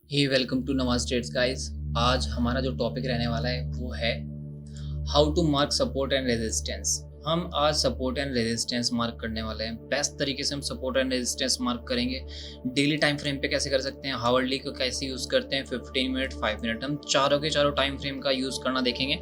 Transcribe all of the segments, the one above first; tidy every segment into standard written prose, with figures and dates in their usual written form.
Hey welcome to Nawaz trades guys. आज हमारा जो टॉपिक रहने वाला है वो है how to mark support and resistance. हम आज सपोर्ट एंड रेजिस्टेंस मार्क करने वाले हैं। बेस्ट तरीके से हम सपोर्ट एंड रेजिस्टेंस मार्क करेंगे। डेली टाइम फ्रेम पे कैसे कर सकते हैं, हावर्ली को कैसे यूज़ करते हैं, 15 मिनट 5 मिनट, हम चारों के चारों टाइम फ्रेम का यूज़ करना देखेंगे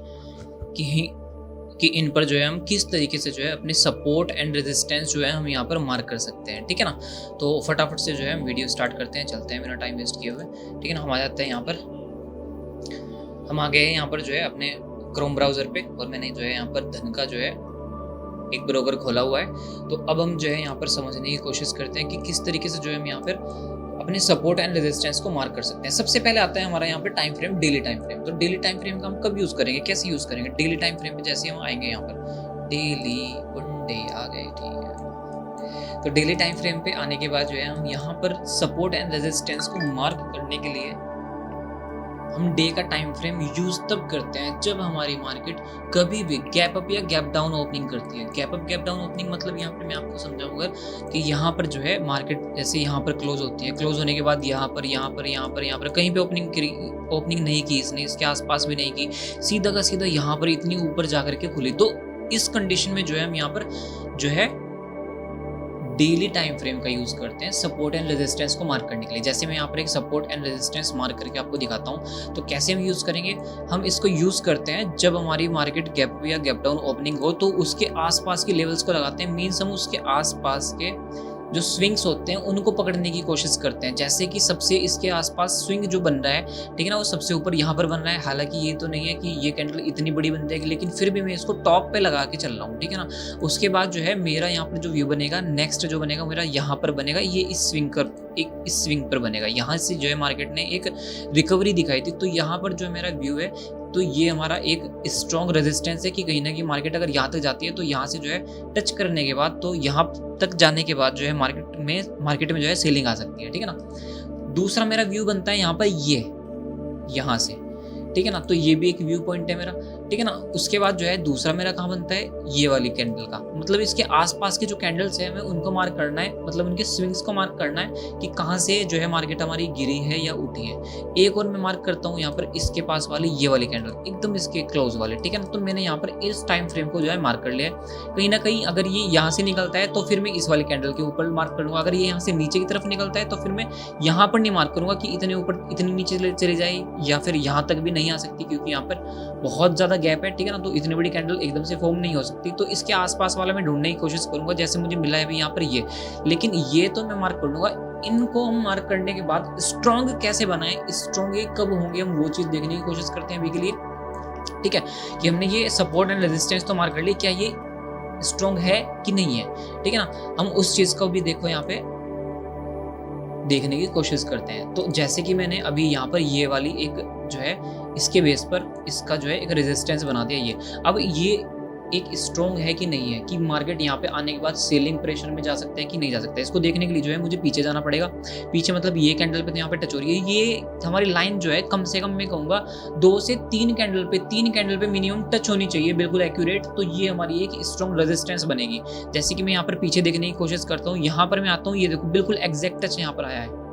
कि इन पर जो है हम किस तरीके से जो है अपने सपोर्ट एंड रेजिस्टेंस जो है हम यहाँ पर मार्क कर सकते हैं। ठीक है ना। तो फटाफट से जो है हम वीडियो स्टार्ट करते हैं, चलते हैं बिना टाइम वेस्ट किए हुए। ठीक है ना। हम आ जाते हैं यहाँ पर, हम आ गए हैं यहाँ पर जो है अपने क्रोम ब्राउज़र पे, और मैंने जो है यहाँ पर धन का जो है एक ब्रोकर खोला हुआ है। तो अब हम जो है यहाँ पर समझने की कोशिश करते हैं कि किस तरीके से जो है हम यहाँ पर अपने सपोर्ट एंड रेजिस्टेंस को मार्क कर सकते हैं। सबसे पहले आता है हमारा यहाँ पे time frame, daily time frame. तो डेली टाइम फ्रेम का हम कब यूज करेंगे, कैसे यूज करेंगे? डेली टाइम फ्रेम पे जैसे हम आएंगे यहाँ पर डेली वन डे आ गए, ठीक है। तो डेली टाइम फ्रेम पे आने के बाद जो है हम यहाँ पर सपोर्ट एंड रेजिस्टेंस को मार्क करने के लिए हम डे का टाइम फ्रेम यूज तब करते हैं जब हमारी मार्केट कभी भी गैप अप या गैप डाउन ओपनिंग करती है। Gap up gap down opening मतलब यहाँ पर मैं आपको समझाऊंगा कि यहाँ पर जो है मार्केट जैसे यहाँ पर क्लोज होती है, क्लोज होने के बाद यहाँ पर कहीं पे ओपनिंग नहीं की इसने, इसके आसपास भी नहीं की, सीधा का सीधा यहाँ पर इतनी ऊपर जाकर के खुली। तो इस कंडीशन में जो है हम यहाँ पर जो है डेली टाइम फ्रेम का यूज करते हैं सपोर्ट एंड रेजिस्टेंस को मार्क करने के लिए। जैसे मैं यहाँ पर एक सपोर्ट एंड रेजिस्टेंस मार्क करके आपको दिखाता हूँ। तो कैसे हम यूज करेंगे, हम इसको यूज करते हैं जब हमारी मार्केट गैप या गैप डाउन ओपनिंग हो तो उसके आसपास के लेवल्स को लगाते हैं। मीन्स हम उसके आसपास के जो स्विंग्स होते हैं उनको पकड़ने की कोशिश करते हैं। जैसे कि सबसे इसके आसपास स्विंग जो बन रहा है, ठीक है ना, वो सबसे ऊपर यहाँ पर बन रहा है। हालांकि ये तो नहीं है कि ये कैंडल इतनी बड़ी बन जाएगी, लेकिन फिर भी मैं इसको टॉप पे लगा के चल रहा हूँ, ठीक है ना। उसके बाद जो है मेरा यहाँ पर जो व्यू बनेगा, नेक्स्ट जो बनेगा मेरा यहाँ पर बनेगा, ये इस स्विंग पर बनेगा। यहाँ से जो है मार्केट ने एक रिकवरी दिखाई थी, तो यहाँ पर जो मेरा व्यू है, तो ये हमारा एक स्ट्रॉन्ग रेजिस्टेंस है कि कहीं ना कहीं मार्केट अगर यहाँ तक जाती है तो यहाँ से जो है टच करने के बाद, तो यहाँ तक जाने के बाद जो है मार्केट में जो है सेलिंग आ सकती है, ठीक है ना। दूसरा मेरा व्यू बनता है यहाँ पर यहाँ से, ठीक है ना। तो ये भी एक व्यू पॉइंट है मेरा, ठीक है ना। उसके बाद जो है दूसरा मेरा कहाँ बनता है, ये वाली कैंडल का, मतलब इसके आसपास के जो कैंडल्स है हमें उनको मार्क करना है, मतलब उनके स्विंग्स को मार्क करना है कि कहाँ से जो है मार्केट हमारी गिरी है या उठी है। एक और मैं मार्क करता हूँ यहाँ पर इसके पास वाली ये वाली कैंडल, एकदम इसके क्लोज वाले, ठीक है ना। तो मैंने यहाँ पर इस टाइम फ्रेम को जो है मार्क कर लिया है। कहीं ना कहीं अगर ये यहाँ से निकलता है तो फिर मैं इस वाली कैंडल के ऊपर मार्क करूँगा। अगर ये यहाँ से नीचे की तरफ निकलता है तो फिर मैं यहाँ पर नहीं मार्क करूँगा कि इतने ऊपर इतनी नीचे चली जाए, या फिर यहाँ तक भी नहीं आ सकती क्योंकि यहाँ पर बहुत ज्यादा गैप है, ठीक है ना। तो इतनी बड़ी कैंडल एकदम से फॉर्म नहीं हो सकती। तो इसके आसपास वाला मैं ढूंढने की कोशिश करूंगा, जैसे मुझे मिला है भी यहाँ पर ये, लेकिन ये तो मैं मार्क कर लूंगा। इनको हम मार्क करने के बाद स्ट्रॉन्ग कैसे बनाएं, स्ट्रॉन्ग ये कब होंगे, हम वो चीज देखने की कोशिश करते हैं अभी के लिए, ठीक है। कि हमने ये सपोर्ट एंड रेजिस्टेंस तो मार्क कर लिया, क्या ये स्ट्रॉन्ग है कि नहीं है, ठीक है ना। हम उस चीज को भी देखो यहाँ पे देखने की कोशिश करते हैं। तो जैसे कि मैंने अभी यहाँ पर ये वाली एक जो है इसके बेस पर इसका जो है एक रेजिस्टेंस बना दिया। ये अब ये एक स्ट्रॉन्ग है कि नहीं है, कि मार्केट यहाँ पे आने के बाद सेलिंग प्रेशर में जा सकता है कि नहीं जा सकता है। इसको देखने के लिए जो है मुझे पीछे जाना पड़ेगा। पीछे मतलब ये कैंडल पे तो यहाँ पे टच हो रही है, ये हमारी लाइन जो है कम से कम मैं कहूँगा 2 से 3 कैंडल पे मिनिमम टच होनी चाहिए, बिल्कुल एक्यूरेट। तो ये हमारी एक स्ट्रॉन्ग रेजिस्टेंस बनेगी। जैसे कि मैं यहाँ पर पीछे देखने की कोशिश करता हूँ, यहाँ पर मैं आता हूँ, ये देखो बिल्कुल एग्जैक्ट टच यहाँ पर आया है,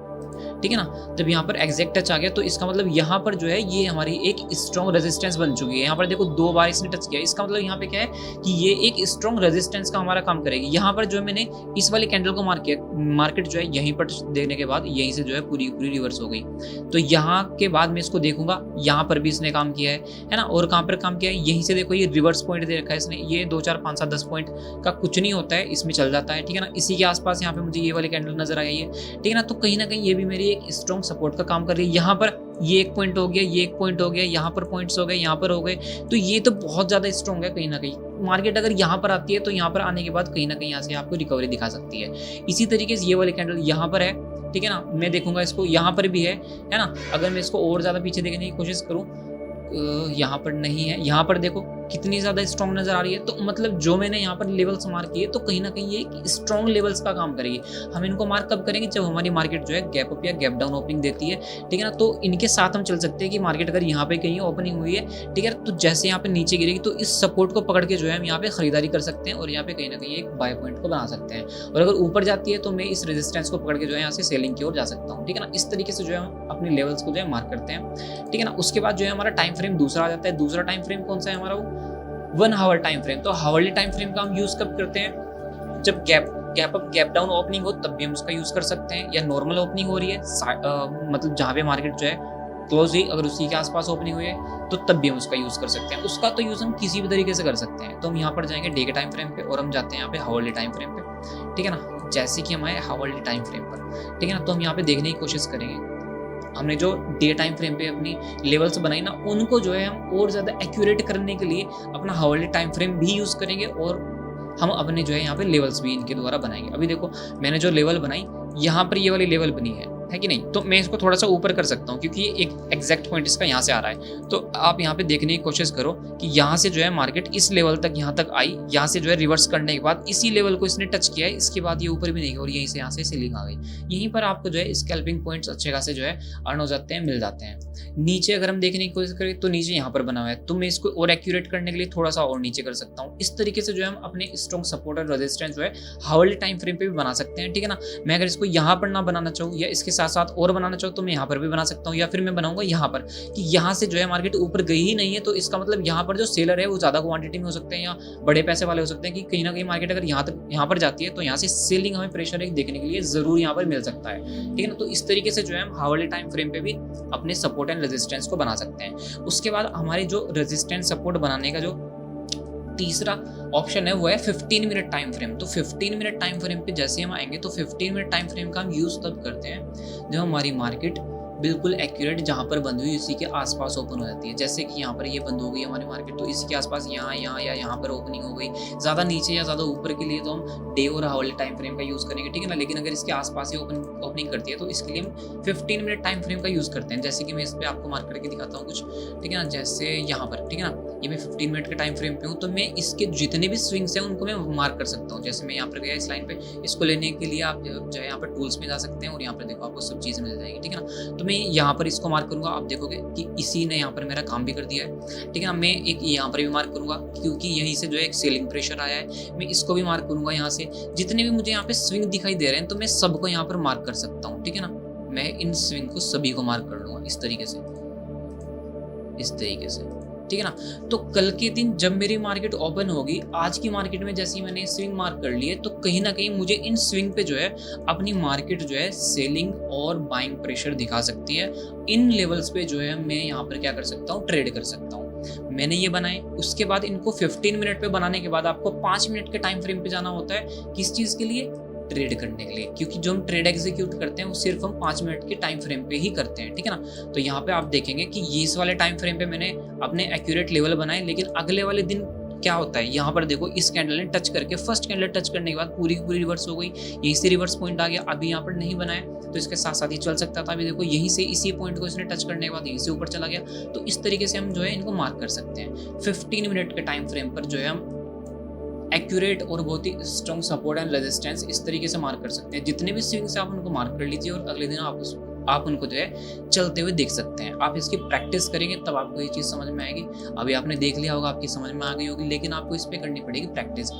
ठीक है ना। जब यहाँ पर एग्जैक्ट टच आ गया तो इसका मतलब यहाँ पर जो है ये हमारी एक स्ट्रॉन्ग रेजिस्टेंस बन चुकी है। यहाँ पर देखो 2 बार इसने टच किया, इसका मतलब यहाँ पे क्या है कि ये एक स्ट्रॉन्ग रेजिस्टेंस का हमारा काम करेगी। यहाँ पर जो है मैंने इस वाली कैंडल को मार्क किया, मार्केट जो है यहीं पर देखने के बाद यहीं से जो है पूरी रिवर्स हो गई। तो यहाँ के बाद मैं इसको देखूंगा, यहाँ पर भी इसने काम किया है ना। और कहाँ पर काम किया है, यहीं से देखो ये रिवर्स पॉइंट दे रखा है इसने, ये 2 4 5 7 10 पॉइंट का कुछ नहीं होता है, इसमें चल जाता है, ठीक है ना। इसी के आसपास यहाँ पे मुझे ये वाली कैंडल नजर आई है, ठीक है ना। तो कहीं ना कहीं ये भी मेरी एक स्ट्रॉन्ग सपोर्ट का काम कर रही है। यहाँ पर ये एक पॉइंट हो गया, ये एक पॉइंट हो गया, यहाँ पर पॉइंट्स हो गए, यहाँ पर हो गए, तो ये तो बहुत ज्यादा स्ट्रॉन्ग है। कहीं ना कहीं मार्केट अगर यहाँ पर आती है तो यहाँ पर आने के बाद कहीं ना कहीं यहाँ से आपको रिकवरी दिखा सकती है। इसी तरीके से ये वाली कैंडल यहाँ पर है, ठीक है ना। मैं देखूंगा इसको, यहाँ पर भी है ना। अगर मैं इसको और ज्यादा पीछे देखने की कोशिश करूँ, यहाँ पर नहीं है, यहाँ पर देखो कितनी ज़्यादा स्ट्रॉन्ग नज़र आ रही है, तो मतलब जो मैंने यहाँ पर लेवल्स मार्क किए तो कहीं ना कहीं ये एक स्ट्रॉन्ग लेवल्स का काम करेगी। हम इनको मार्क कब करेंगे, जब हमारी मार्केट जो है गैप अप या गैप डाउन ओपनिंग देती है, ठीक है ना। तो इनके साथ हम चल सकते हैं कि मार्केट अगर यहाँ पे कहीं ओपनिंग हुई है, ठीक है, तो जैसे यहाँ पे नीचे गिरेगी तो इस सपोर्ट को पकड़ के जो है हम यहाँ पे खरीदारी कर सकते हैं और यहाँ पे कहीं ना कहीं एक बाय पॉइंट को बना सकते हैं। और अगर ऊपर जाती है तो मैं इस रेजिस्टेंस को पकड़ के जो है यहाँ से सेलिंग की ओर जा सकता हूँ, ठीक है ना। इस तरीके से जो है हम अपने लेवल्स को जो है मार्क करते हैं, ठीक है ना। उसके बाद जो है हमारा टाइम फ्रेम दूसरा आ जाता है। दूसरा टाइम फ्रेम कौन सा है हमारा, वो 1 आवर टाइम फ्रेम। तो हावरली टाइम फ्रेम का हम यूज कब करते हैं, जब gap up gap down opening हो तब भी हम उसका यूज कर सकते हैं, या नॉर्मल ओपनिंग हो रही है मतलब जहाँ पे मार्केट जो है क्लोज हुई अगर उसी के आसपास ओपनिंग हुई है तो तब भी हम उसका यूज कर सकते हैं। उसका तो यूज हम किसी भी तरीके से कर सकते हैं। तो हम यहाँ पर जाएंगे डे के टाइम फ्रेम पे और हम जाते हैं यहाँ पे हावरली टाइम फ्रेम पे, ठीक है ना। जैसे कि हम आए हावरली टाइम फ्रेम पर, ठीक है ना, तो हम यहाँ पे देखने की कोशिश करेंगे। हमने जो डे टाइम फ्रेम पे अपनी लेवल्स बनाई ना, उनको जो है हम और ज़्यादा एक्यूरेट करने के लिए अपना हावरली टाइम फ्रेम भी यूज़ करेंगे और हम अपने जो है यहाँ पे लेवल्स भी इनके द्वारा बनाएंगे। अभी देखो मैंने जो लेवल बनाई, यहाँ पर ये वाली लेवल बनी है कि नहीं, तो मैं इसको थोड़ा सा ऊपर कर सकता हूँ क्योंकि एक एग्जैक्ट पॉइंट इसका यहाँ से आ रहा है। तो आप यहाँ पे देखने की कोशिश करो कि यहाँ से जो है मार्केट इस लेवल तक यहाँ तक आई, यहाँ से जो है रिवर्स करने के बाद इसी लेवल को इसने टच किया है, इसके बाद ये ऊपर भी नहीं गया और यहीं से यहाँ से सेलिंग आ गई। यहीं पर आपको जो है स्कैल्पिंग पॉइंट्स अच्छे खासे जो है अर्न हो जाते हैं, मिल जाते हैं। नीचे अगर हम देखने की कोशिश करें तो नीचे यहाँ पर बना हुआ है, तो मैं इसको और एक्यूरेट करने के लिए थोड़ा सा और नीचे कर सकता हूँ। इस तरीके से जो है हम अपने स्ट्रॉन्ग सपोर्ट और रेजिस्टेंस जो है हावरली टाइम फ्रेम पे भी बना सकते हैं, ठीक है ना। मैं अगर इसको यहाँ पर ना बनाना चाहूँ या इसके साथ साथ और बनाना चाहूँ तो मैं यहाँ पर भी बना सकता हूँ, या फिर मैं बनाऊंगा यहाँ पर कि यहाँ से जो है मार्केट ऊपर गई ही नहीं है, तो इसका मतलब यहाँ पर जो सेलर है वो ज्यादा क्वांटिटी में हो सकते हैं या बड़े पैसे वाले हो सकते हैं कि कहीं ना कहीं मार्केट अगर यहाँ पर जाती है तो यहाँ से सेलिंग हमें प्रेशर एक देखने के लिए जरूर यहाँ पर मिल सकता है, ठीक है ना। तो इस तरीके से जो है हम हावरली टाइम फ्रेम पे भी अपने सपोर्ट एंड रेजिस्टेंस को बना सकते हैं। उसके बाद हमारे जो रेजिस्टेंस सपोर्ट बनाने का जो तीसरा ऑप्शन है वो है 15 मिनट टाइम फ्रेम। तो 15 मिनट टाइम फ्रेम पे जैसे हम आएंगे तो 15 मिनट टाइम फ्रेम का हम यूज तब करते हैं जब हमारी मार्केट बिल्कुल एक्यूरेट जहाँ पर बंद हुई उसी के आसपास ओपन हो जाती है। जैसे कि यहाँ पर ये बंद हो गई हमारी मार्केट, तो इसी के आसपास यहाँ या यहाँ पर ओपनिंग हो गई। ज़्यादा नीचे या ज़्यादा ऊपर के लिए तो हम डे और हावरली टाइम फ्रेम का यूज़ करेंगे, ठीक है ना। लेकिन अगर इसके आसपास ही ओपनिंग करती है तो इसके लिए हम 15 मिनट टाइम फ्रेम का यूज़ करते हैं। जैसे कि मैं इस पर आपको मार्क करके दिखाता हूँ कुछ, ठीक है ना। जैसे यहाँ पर, ठीक है ना, ये मैं 15 मिनट के टाइम फ्रेम पे हूँ, तो मैं इसके जितने भी स्विंग्स हैं उनको मैं मार्क कर सकता हूँ। जैसे मैं यहाँ पर गया इस लाइन पे, इसको लेने के लिए आप जो है यहाँ पर टूल्स में जा सकते हैं और यहाँ पर देखो आपको सब चीज़ मिल जाएगी, ठीक है ना। तो मैं यहाँ पर इसको मार्क करूंगा, आप देखोगे कि इसी ने यहाँ पर मेरा काम भी कर दिया है, ठीक है ना। मैं एक यहाँ पर भी मार्क करूंगा क्योंकि यहीं से जो है एक सेलिंग प्रेशर आया है। मैं इसको भी मार्क करूंगा, यहाँ से जितने भी मुझे यहाँ पे स्विंग दिखाई दे रहे हैं तो मैं सबको यहाँ पर मार्क कर सकता हूँ, ठीक है ना। मैं इन स्विंग को सभी को मार्क कर लूंगा इस तरीके से, ठीक है ना। तो कल के दिन जब मेरी मार्केट ओपन होगी, आज की मार्केट में जैसे ही मैंने स्विंग मार्क कर लिए, तो कहीं ना कहीं मुझे इन स्विंग पे जो है अपनी मार्केट जो है सेलिंग और बाइंग प्रेशर दिखा सकती है। इन लेवल्स पे जो है मैं यहाँ पर क्या कर सकता हूँ, ट्रेड कर सकता हूँ। मैंने ये बनाए, उसके बाद इनको 15 मिनट पे बनाने के बाद आपको 5 मिनट के टाइम फ्रेम पे जाना होता है। किस चीज़ के लिए, ट्रेड करने के लिए, क्योंकि जो हम ट्रेड एग्जीक्यूट करते हैं वो सिर्फ हम 5 मिनट के टाइम फ्रेम पे ही करते हैं, ठीक है ना। तो यहाँ पे आप देखेंगे कि ये इस वाले टाइम फ्रेम पे मैंने अपने एक्यूरेट लेवल बनाए, लेकिन अगले वाले दिन क्या होता है, यहाँ पर देखो इस कैंडल ने टच करके, फर्स्ट कैंडल टच करने के बाद पूरी की पूरी रिवर्स हो गई, यहीं से रिवर्स पॉइंट आ गया। अभी यहाँ पर नहीं बनाया तो इसके साथ साथ ही चल सकता था। अभी देखो यहीं से इसी पॉइंट को इसने टच करने के बाद यहीं से ऊपर चला गया। तो इस तरीके से हम जो है इनको मार्क कर सकते हैं। 15 मिनट के टाइम फ्रेम पर जो है हम एक्यूरेट और बहुत ही स्ट्रॉन्ग सपोर्ट एंड रेजिस्टेंस इस तरीके से मार्क कर सकते हैं। जितने भी स्विंग्स आप उनको मार्क कर लीजिए और अगले दिन आप उनको जो है चलते हुए देख सकते हैं। आप इसकी प्रैक्टिस करेंगे तब आपको ये चीज़ समझ में आएगी। अभी आपने देख लिया होगा, आपकी समझ में आ गई होगी, लेकिन आपको इस पर करनी पड़ेगी प्रैक्टिस।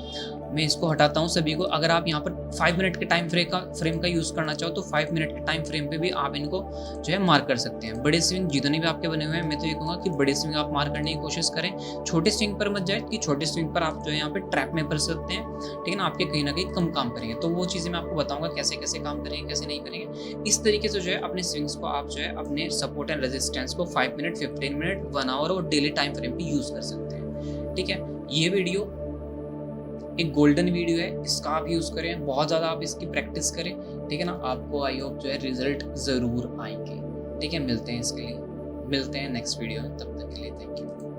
मैं इसको हटाता हूँ सभी को। अगर आप यहाँ पर 5 मिनट के टाइम फ्रेम का यूज़ करना चाहो तो 5 मिनट के टाइम फ्रेम पे भी आप इनको जो है मार्क कर सकते हैं। बड़े स्विंग जितने भी आपके बने हुए हैं, मैं तो ये कहूँगा कि बड़े स्विंग आप मार्क करने की कोशिश करें। छोटे स्विंग पर मत जाए कि छोटे स्विंग पर आप जो है यहाँ पे ट्रैप में फंस सकते हैं, ठीक है ना। आपके कहीं ना कहीं कम काम करेंगे, तो वो चीज़ें मैं आपको बताऊँगा कैसे कैसे काम करेंगे, कैसे नहीं करेंगे। इस तरीके से जो है अपने स्विंग्स को आप जो है अपने सपोर्ट एंड रेजिस्टेंस को 5 मिनट, 15 मिनट, 1 आवर और डेली टाइम फ्रेम पे यूज़ कर सकते हैं, ठीक है। ये वीडियो एक गोल्डन वीडियो है, इसका आप यूज़ करें, बहुत ज़्यादा आप इसकी प्रैक्टिस करें, ठीक है ना। आपको आई होप जो है रिजल्ट ज़रूर आएंगे, ठीक है। मिलते हैं इसके लिए, मिलते हैं नेक्स्ट वीडियो में, तब तक के लिए थैंक यू।